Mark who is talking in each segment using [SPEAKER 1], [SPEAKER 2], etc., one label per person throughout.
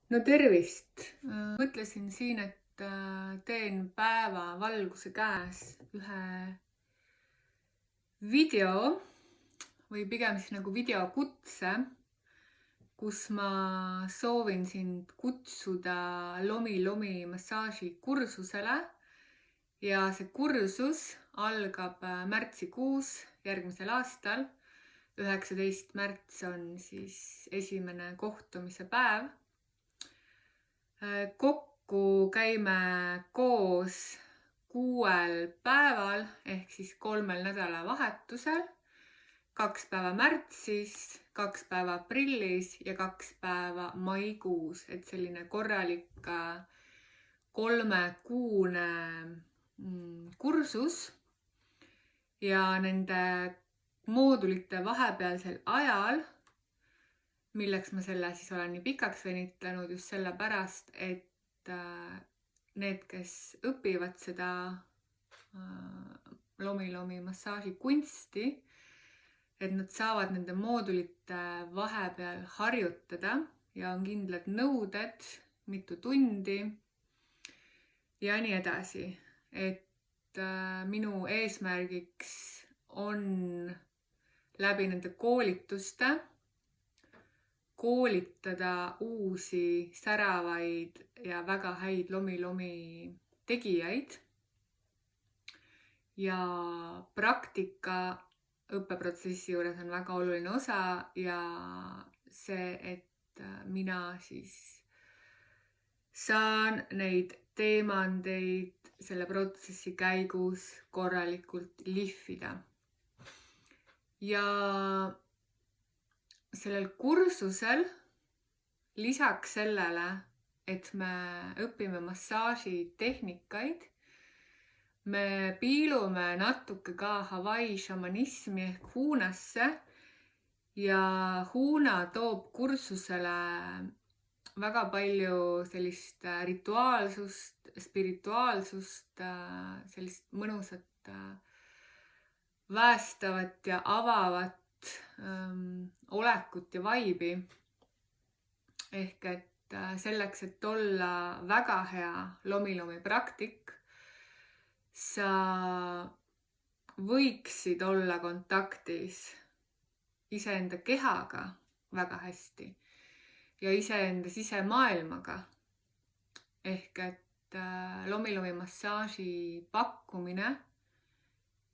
[SPEAKER 1] No tervist! Mõtlesin siin, et teen päeva valguse käes ühe video või pigem siis nagu videokutse, kus ma soovin sind kutsuda lomi-lomi massaaži kursusele. Ja see kursus algab märtsikuus järgmisel aastal. 19. märts on siis esimene kohtumise päev. Kokku käime koos 6 päeval ehk siis 3 nädalavahetusel. 2 päeva märtsis, 2 päeva aprillis ja 2 päeva maikuus. Et selline korralik 3-kuune kursus. Ja nende moodulite vahepealsel ajal, milleks ma selle siis olen nii pikaks venitlenud just sellepärast, et need, kes õpivad seda lomi-lomi massaaži kunsti, et nad saavad nende moodulite vahepeal harjutada ja on kindlad nõuded, mitu tundi ja nii edasi. Et minu eesmärgiks on läbi nende koolituste koolitada uusi säravaid ja väga häid lomi-lomi tegijaid. Ja praktika õppeprotsessi juures on väga oluline osa ja see, et mina siis saan neid teemandeid selle protsessi käigus korralikult lihvida. Ja sellel kursusel lisaks sellele, et me õpime massaaži tehnikaid, me piilume natuke ka Hawaii šamanismi ehk huunasse ja huuna toob kursusele väga palju sellist rituaalsust, spirituaalsust, sellist mõnusat, väestavat ja avavat olekut ja vaibi. Ehk et selleks, et olla väga hea lomi-lomi praktik, sa võiksid olla kontaktis iseenda kehaga väga hästi ja iseenda sisemaailmaga. Ehk et lomi-lomi massaaži pakkumine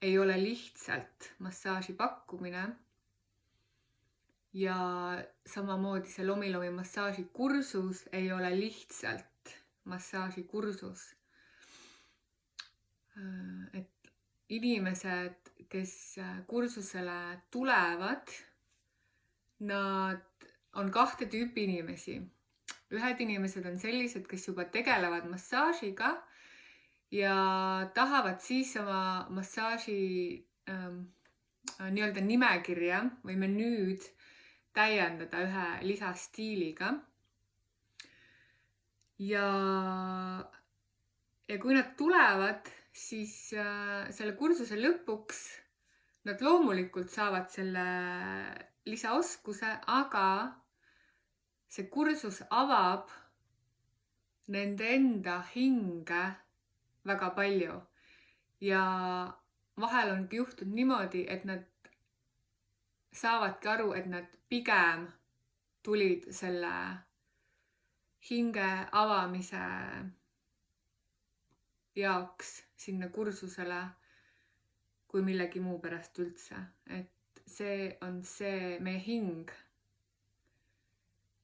[SPEAKER 1] ei ole lihtsalt massaaži pakkumine ja samamoodi see lomi-lomi massaaži kursus ei ole lihtsalt massaaži kursus. Et inimesed, kes kursusele tulevad, nad on 2 tüüpi inimesi. Ühed inimesed on sellised, kes juba tegelevad massaažiga ja tahavad siis oma massaaži nii-öelda nimekirja või menüüd täiendada ühe lisastiiliga. Ja kui nad tulevad, siis selle kursuse lõpuks nad loomulikult saavad selle lisaoskuse, aga see kursus avab nende enda hinge väga palju. Ja vahel ongi juhtunud niimoodi, et nad saavadki aru, et nad pigem tulid selle hinge avamise jaoks sinna kursusele kui millegi muu pärast üldse. Et see on see, meie hing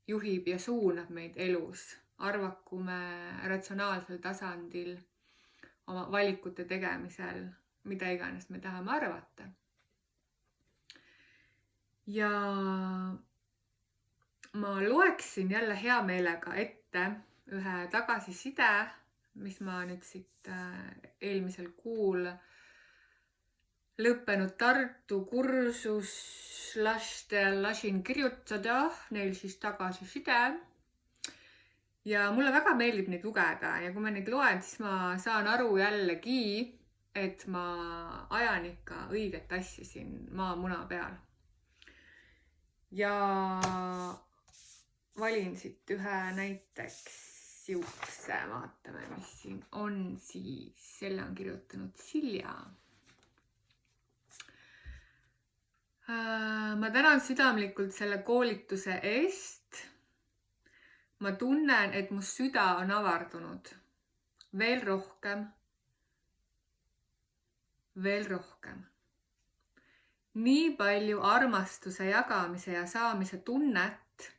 [SPEAKER 1] juhib ja suunab meid elus. Arvaku me ratsionaalsel tasandil oma valikute tegemisel, mida iganes me tahame arvata. Ja ma loeksin jälle hea meelega ette ühe tagasiside, mis ma nüüd siit eelmisel kuul lõppenud Tartu kursuslastel lasin kirjutada, neil siis tagasiside. Ja mulle väga meeldib neid lugeda ja kui ma neid loen, siis ma saan aru jällegi, et ma ajan ikka õiget asja siin maamuna peal. Ja valin siit ühe näiteks siukse, vaatame, mis siin on siis. Selle on kirjutanud Silja. Ma tänan südamlikult selle koolituse eest. Ma tunnen, et mu süda on avardunud. Veel rohkem. Veel rohkem. Nii palju armastuse jagamise ja saamise tunnet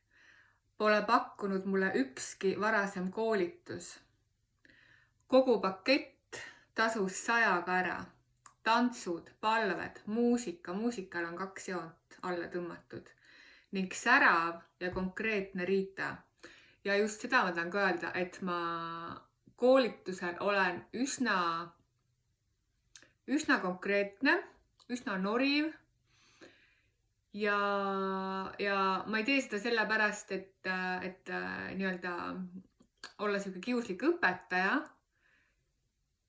[SPEAKER 1] pole pakkunud mulle ükski varasem koolitus. Kogu pakett tasus 100 ära. Tantsud, palved, muusikal on 2 joont alla tõmmatud ning särav ja konkreetne Riita. Ja just seda ma tahan ka öelda, et ma koolitusel olen üsna konkreetne, üsna noriv ja ma ei tee seda sellepärast, et nii-öelda olla selline kiuslik õpetaja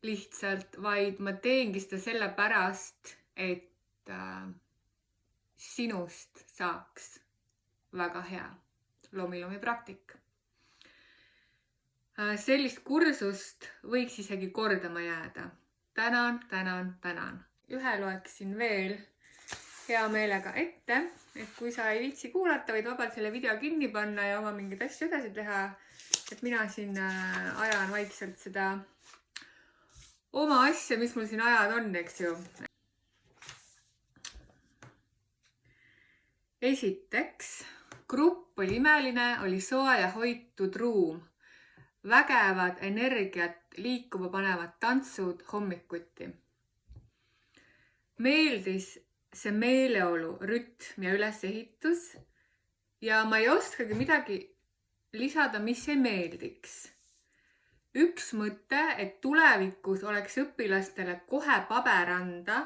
[SPEAKER 1] lihtsalt, vaid ma teengi seda sellepärast, et sinust saaks väga hea loomi praktik. Sellist kursust võiks isegi kordama jääda. Tänan. Ühe loeksin veel hea meelega ette, et kui sa ei viitsi kuulata, võid vabalt selle video kinni panna ja oma mingeid asju edasi teha. Et mina siin ajan vaikselt seda oma asja, mis mul siin ajad on, eks ju. Esiteks, grupp oli imeline, oli soe ja hoitud ruum. Vägevad energiat liikuma panevad tantsud hommikuti. Meeldis see meeleolu, rütm ja ülesehitus ja ma ei oskagi midagi lisada, mis ei meeldiks. Üks mõte, et tulevikus oleks õpilastele kohe paber anda,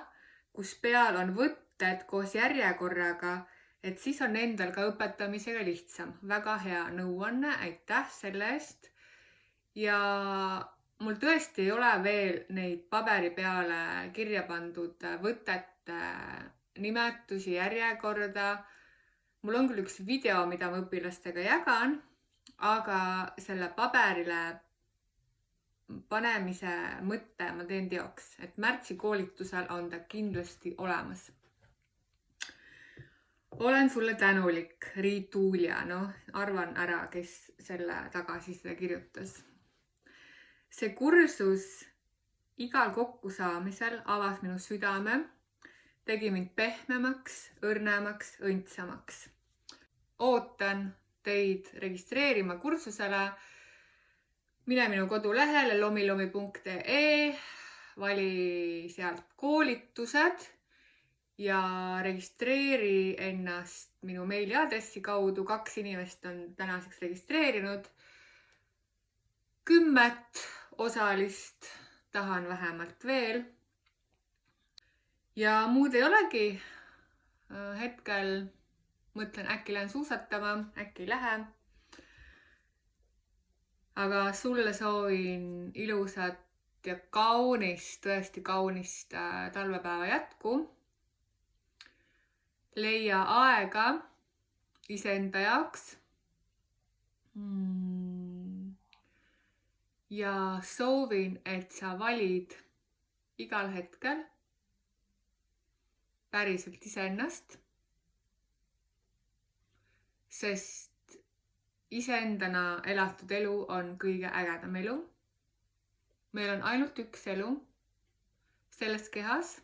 [SPEAKER 1] kus peal on võtted koos järjekorraga, et siis on endal ka õpetamisega lihtsam. Väga hea nõuanne, aitäh selle eest. Ja mul tõesti ei ole veel neid paberi peale kirja pandud võtete nimetusi, järjekorda. Mul on küll üks video, mida ma õpilastega jagan, aga selle paberile panemise mõtte ma teen teoks, et märtsi koolitusel on ta kindlasti olemas. Olen sulle tänulik, Riituulia, arvan ära, kes selle tagasiside kirjutas. See kursus igal kokkusaamisel avas minu südame, tegi mind pehmemaks, õrnemaks, õndsamaks. Ootan teid registreerima kursusele. Mine minu kodulehele lomilomi.ee, vali sealt koolitused ja registreeri ennast minu meiliadressi kaudu. 2 inimest on tänaseks registreerinud. 10 osalist tahan vähemalt veel. Ja muud ei olegi. Hetkel mõtlen, äkki lähen suusatama, äkki ei lähe. Aga sulle soovin ilusat ja kaunist, tõesti kaunist talvepäeva jätku. Leia aega iseenda jaoks. Ja soovin, et sa valid igal hetkel päriselt iseennast, sest iseendana elatud elu on kõige ägedam elu. Meil on ainult üks elu selles kehas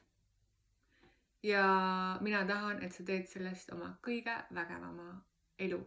[SPEAKER 1] ja mina tahan, et sa teed sellest oma kõige vägevama elu.